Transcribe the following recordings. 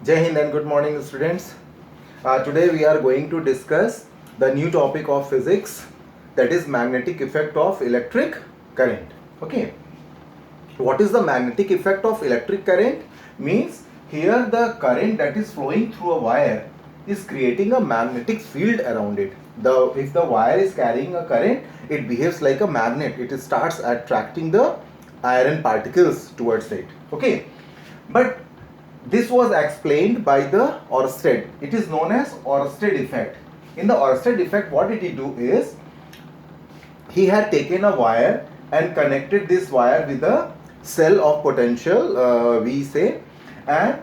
Jai Hind and good morning, students. Today we are going to discuss the new topic of physics, that is magnetic effect of electric current. Okay, what is the magnetic effect of electric current? Means here the current that is flowing through a wire is creating a magnetic field around it. If the wire is carrying a current, it behaves like a magnet. It starts attracting the iron particles towards it. Okay, but this was explained by the Oersted. It is known as Oersted effect. In the Oersted effect, what did he do is, he had taken a wire and connected this wire with a cell of potential, we say, and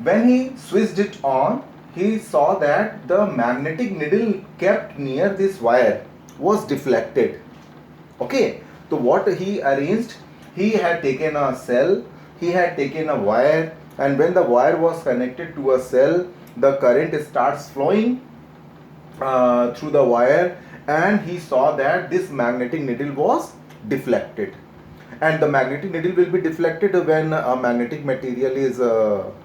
when he switched it on, he saw that the magnetic needle kept near this wire was deflected. Okay, so what he arranged, he had taken a cell, he had taken a wire, and when the wire was connected to a cell, the current starts flowing through the wire, and he saw that this magnetic needle was deflected. And the magnetic needle will be deflected when a magnetic material is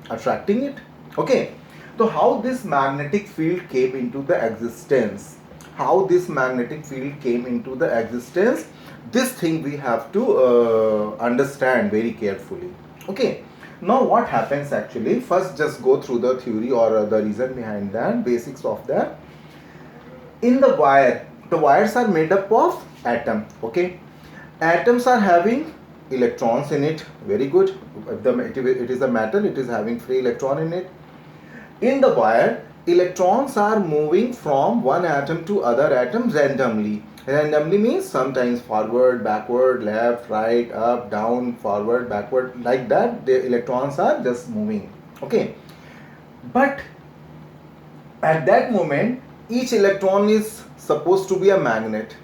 attracting it. Okay, so how this magnetic field came into the existence? How this magnetic field came into the existence? This thing we have to understand very carefully. Okay, now what happens actually? First, just go through the theory or the reason behind that, basics of that. In the wires are made up of atom. Okay, atoms are having electrons in it. Very good. If it is a metal, it is having free electron in it. In the wire, electrons are moving from one atom to other atom randomly. Randomly means sometimes forward, backward, left, right, up, down, forward, backward, like that. The electrons are just moving. Okay, but at that moment, each electron is supposed to be a magnet.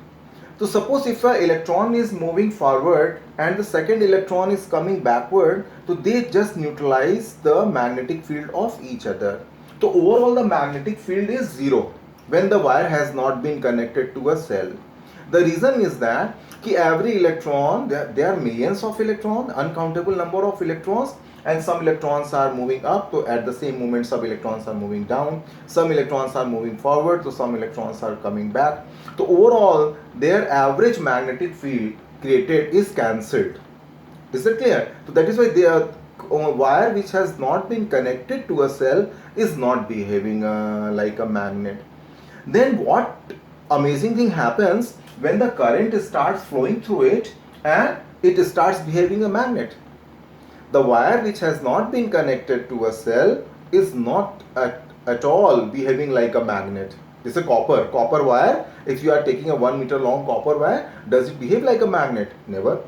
So suppose if an electron is moving forward and the second electron is coming backward, so they just neutralize the magnetic field of each other. So overall the magnetic field is zero when the wire has not been connected to a cell. The reason is that every electron, there are millions of electrons, uncountable number of electrons, and some electrons are moving up, so at the same moment some electrons are moving down, some electrons are moving forward, so some electrons are coming back. So overall their average magnetic field created is cancelled. Is it clear? So that is why their wire which has not been connected to a cell is not behaving like a magnet. Then what amazing thing happens when the current starts flowing through it and it starts behaving a magnet? The wire which has not been connected to a cell is not at all behaving like a magnet. It's a copper wire. If you are taking a 1 meter long copper wire, does it behave like a magnet? Never.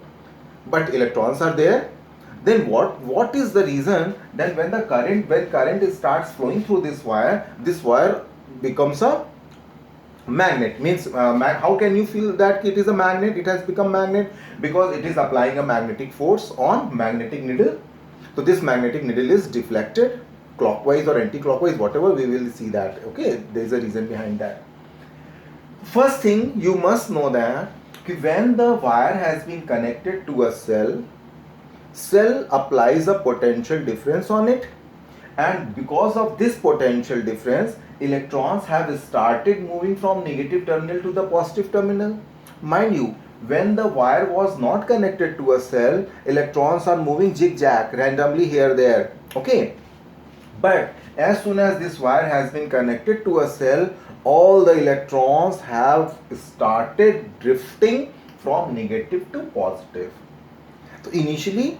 But electrons are there. Then what is the reason? Then when current starts flowing through this wire becomes a magnet. Means how can you feel that it is a magnet? It has become magnet because it is applying a magnetic force on magnetic needle. So this magnetic needle is deflected clockwise or anti-clockwise, whatever, we will see that. Okay, there is a reason behind that. First thing you must know that when the wire has been connected to a cell applies a potential difference on it, and because of this potential difference, electrons have started moving from negative terminal to the positive terminal. Mind you, when the wire was not connected to a cell, electrons are moving zigzag randomly here there. Okay, but as soon as this wire has been connected to a cell, all the electrons have started drifting from negative to positive. So initially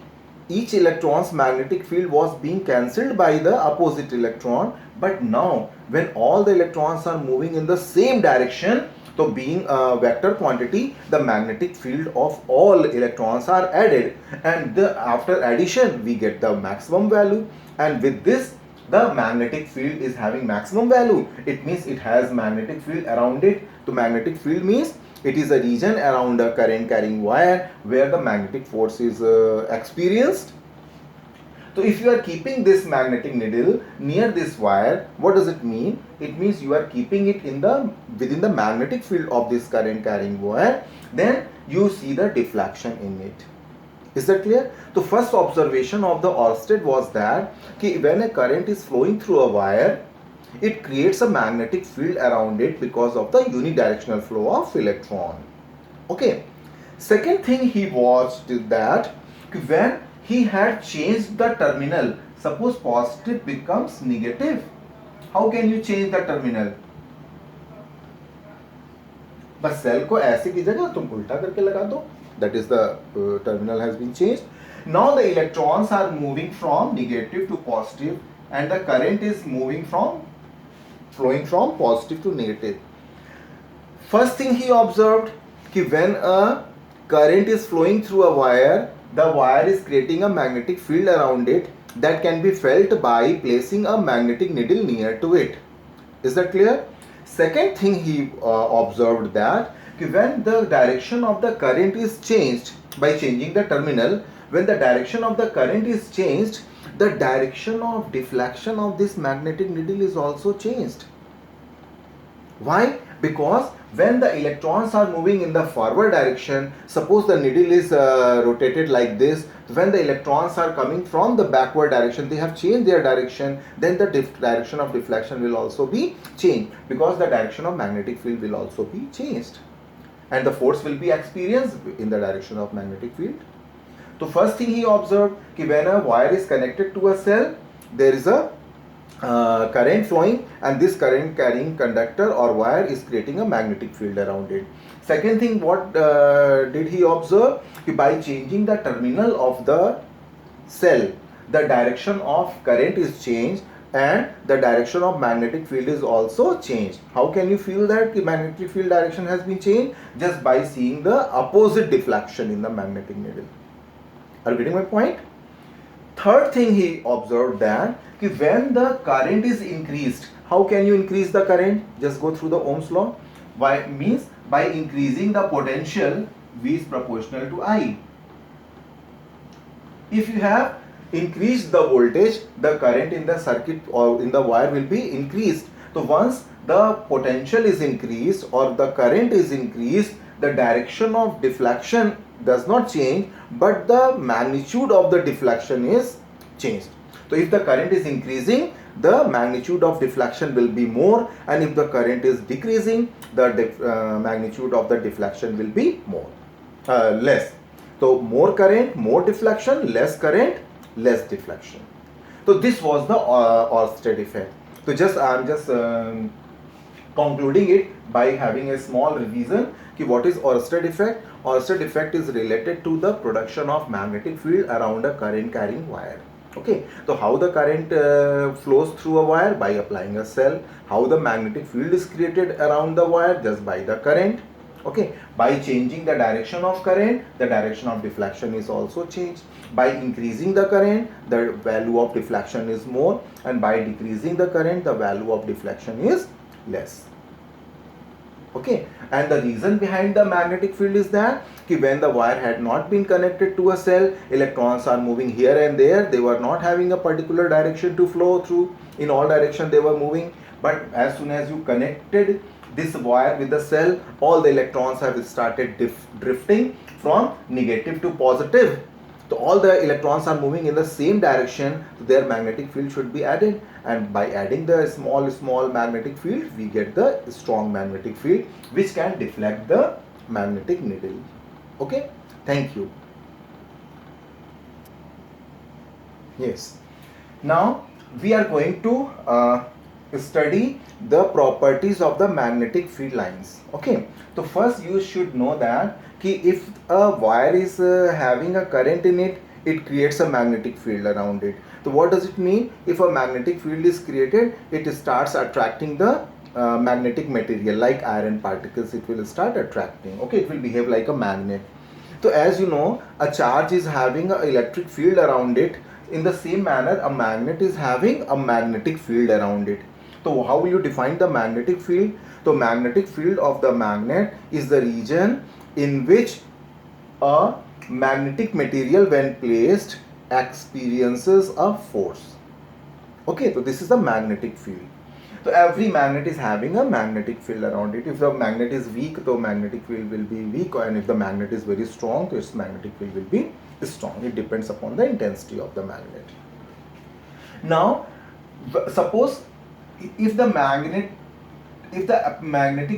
each electron's magnetic field was being cancelled by the opposite electron, but now when all the electrons are moving in the same direction, so being a vector quantity, the magnetic field of all electrons are added, and after addition we get the maximum value, and with this the magnetic field is having maximum value. It means it has magnetic field around it. So magnetic field means it is a region around a current carrying wire where the magnetic force is experienced. So if you are keeping this magnetic needle near this wire, what does it mean? It means you are keeping it within the magnetic field of this current carrying wire. Then you see the deflection in it. Is that clear? The first observation of the Oersted was that when a current is flowing through a wire, it creates a magnetic field around it because of the unidirectional flow of electron. Okay. Second thing he watched is that when he had changed the terminal, suppose positive becomes negative. How can you change the terminal? बस cell को ऐसे की जगह तुम उल्टा करके लगा दो. That is the terminal has been changed. Now the electrons are moving from negative to positive, and the current is flowing from positive to negative. First thing he observed कि when a current is flowing through a wire, the wire is creating a magnetic field around it that can be felt by placing a magnetic needle near to it. Is that clear? Second thing he observed that when the direction of the current is changed by changing the terminal, when the direction of the current is changed, the direction of deflection of this magnetic needle is also changed. Why? Because when the electrons are moving in the forward direction, suppose the needle is rotated like this, when the electrons are coming from the backward direction, they have changed their direction, then the direction of deflection will also be changed, because the direction of magnetic field will also be changed, and the force will be experienced in the direction of magnetic field. So first thing he observed, when a wire is connected to a cell, there is a current flowing, and this current carrying conductor or wire is creating a magnetic field around it. Second thing, what did he observe? By changing the terminal of the cell, the direction of current is changed and the direction of magnetic field is also changed. How can you feel that the magnetic field direction has been changed? Just by seeing the opposite deflection in the magnetic needle. Are you getting my point? Third thing he observed that when the current is increased, how can you increase the current? Just go through the Ohm's law. Why? Means by increasing the potential, V is proportional to I. If you have increased the voltage, the current in the circuit or in the wire will be increased. So once the potential is increased or the current is increased, the direction of deflection does not change, but the magnitude of the deflection is changed. So if the current is increasing, the magnitude of deflection will be more, and if the current is decreasing, the magnitude of the deflection will be less. So more current, more deflection; less current, less deflection. So this was the Oersted effect. So I am just concluding it by having a small revision. What is Oersted effect? Oersted effect is related to the production of magnetic field around a current carrying wire. Okay, so how the current flows through a wire? By applying a cell. How the magnetic field is created around the wire? Just by the current. Okay, by changing the direction of current, the direction of deflection is also changed. By increasing the current, the value of deflection is more, and by decreasing the current, the value of deflection is less. Okay, and the reason behind the magnetic field is that when the wire had not been connected to a cell, electrons are moving here and there. They were not having a particular direction to flow through. In all directions they were moving. But as soon as you connected this wire with the cell, all the electrons have started drifting from negative to positive. So all the electrons are moving in the same direction, so their magnetic field should be added, and by adding the small magnetic field, we get the strong magnetic field which can deflect the magnetic needle. Okay, thank you. Yes, now we are going to study the properties of the magnetic field lines. Okay, so first you should know that if a wire is having a current in it, it creates a magnetic field around it. So what does it mean? If a magnetic field is created, it starts attracting the magnetic material like iron particles. It will start attracting. Okay, it will behave like a magnet. So as you know, a charge is having an electric field around it. In the same manner, a magnet is having a magnetic field around it. So how will you define the magnetic field? So magnetic field of the magnet is the region in which a magnetic material when placed experiences a force. Okay, so this is the magnetic field. So every magnet is having a magnetic field around it. If the magnet is weak, the magnetic field will be weak, and if the magnet is very strong, its magnetic field will be strong. It depends upon the intensity of the magnet. Now, suppose if the magnetic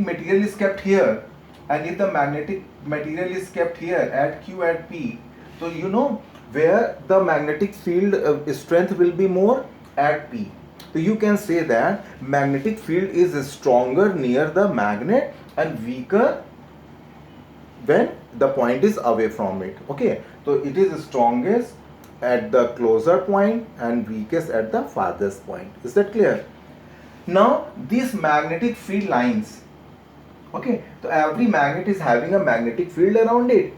material is kept here, and if the magnetic material is kept here at Q at P, so you know where the magnetic field strength will be more? At P. So you can say that magnetic field is stronger near the magnet and weaker when the point is away from it. Okay, so it is strongest at the closer point and weakest at the farthest point. Is that clear? Now these magnetic field lines, okay, so every magnet is having a magnetic field around it,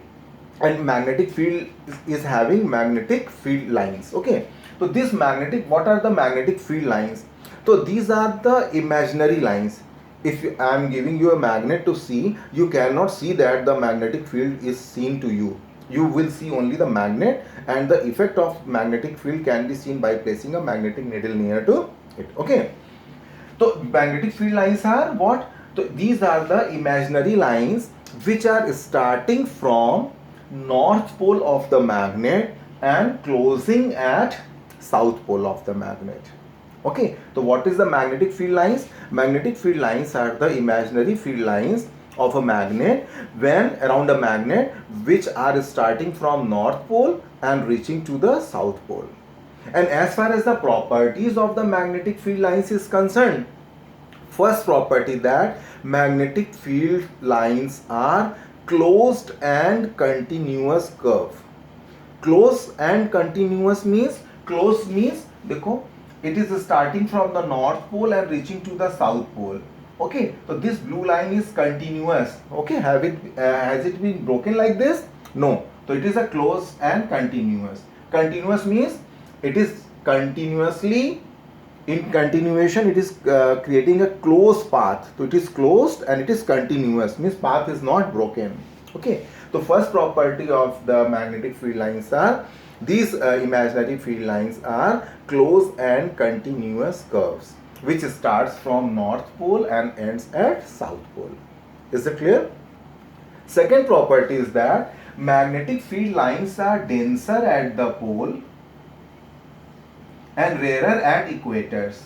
and magnetic field is having magnetic field lines. Okay, so this magnetic, what are the magnetic field lines? So these are the imaginary lines. If I am giving you a magnet to see, you cannot see that the magnetic field is seen to you. You will see only the magnet, and the effect of magnetic field can be seen by placing a magnetic needle near to it. Okay, so magnetic field lines are what? So these are the imaginary lines which are starting from north pole of the magnet and closing at south pole of the magnet. Okay, so what is the magnetic field lines? Magnetic field lines are the imaginary field lines of a magnet when around a magnet which are starting from north pole and reaching to the south pole. And as far as the properties of the magnetic field lines is concerned, first property, that magnetic field lines are closed and continuous curve. Close and continuous means, close means देखो, it is starting from the north pole and reaching to the south pole. Okay, so this blue line is continuous. Okay, has it been broken like this? No. So it is a close and continuous. Continuous means it is continuously, in continuation it is creating a closed path. So it is closed and it is continuous, means path is not broken. Okay, the first property of the magnetic field lines are, these imaginary field lines are closed and continuous curves which starts from north pole and ends at south pole. Is it clear? Second property is that magnetic field lines are denser at the pole and rarer at equators.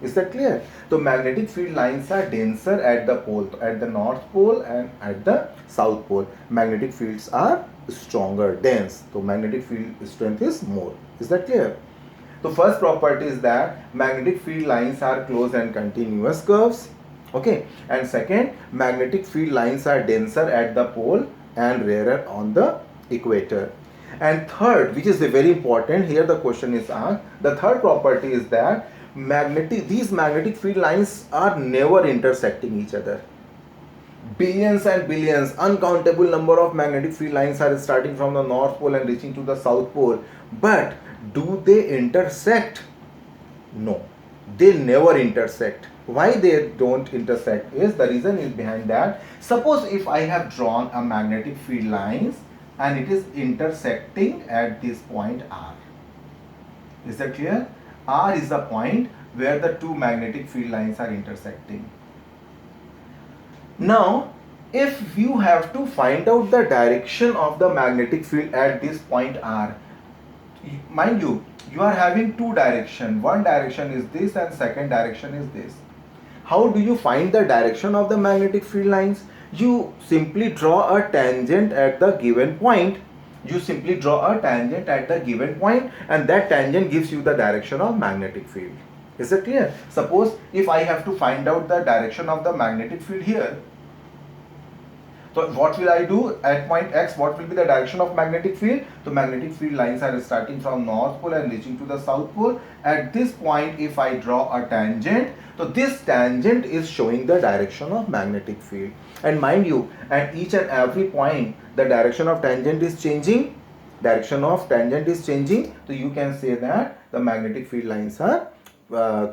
Is that clear? So magnetic field lines are denser at the pole, at the north pole and at the south pole. Magnetic fields are stronger, dense. So magnetic field strength is more. Is that clear? The first property is that magnetic field lines are closed and continuous curves. Okay. And second, magnetic field lines are denser at the pole and rarer on the equator. And third, which is very important, here the question is asked, the third property is that these magnetic field lines are never intersecting each other. Billions and billions, uncountable number of magnetic field lines are starting from the north pole and reaching to the south pole. But do they intersect? No, they never intersect. Why they don't intersect is, the reason is behind that. Suppose if I have drawn a magnetic field lines and it is intersecting at this point R. Is that clear? R is the point where the two magnetic field lines are intersecting. Now, if you have to find out the direction of the magnetic field at this point R, mind you, you are having two directions. One direction is this and second direction is this. How do you find the direction of the magnetic field lines? You simply draw a tangent at the given point. You simply draw a tangent at the given point, and that tangent gives you the direction of magnetic field. Is it clear? Suppose if I have to find out the direction of the magnetic field here, so what will I do at point X? What will be the direction of magnetic field? So magnetic field lines are starting from north pole and reaching to the south pole. At this point, if I draw a tangent, so this tangent is showing the direction of magnetic field. And mind you, at each and every point, the direction of tangent is changing. Direction of tangent is changing. So you can say that the magnetic field lines are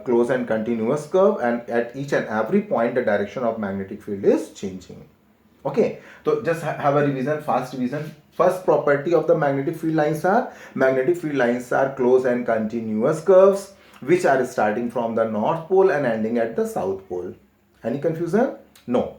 close and continuous curve, and at each and every point, the direction of magnetic field is changing. Okay, so just have a revision, fast revision. First property of the magnetic field lines are close and continuous curves which are starting from the north pole and ending at the south pole. Any confusion? No.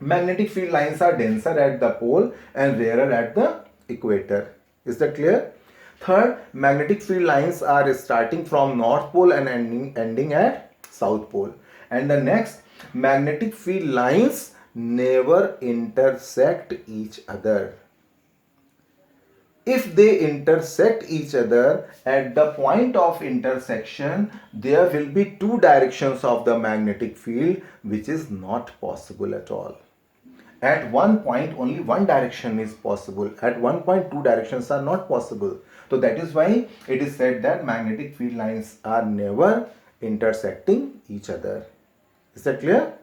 Magnetic field lines are denser at the pole and rarer at the equator. Is that clear? Third, magnetic field lines are starting from North Pole and ending at South Pole. And the next, magnetic field lines never intersect each other. If they intersect each other, at the point of intersection, there will be two directions of the magnetic field, which is not possible at all. At one point, only one direction is possible. At one point, two directions are not possible. So that is why it is said that magnetic field lines are never intersecting each other. Is that clear?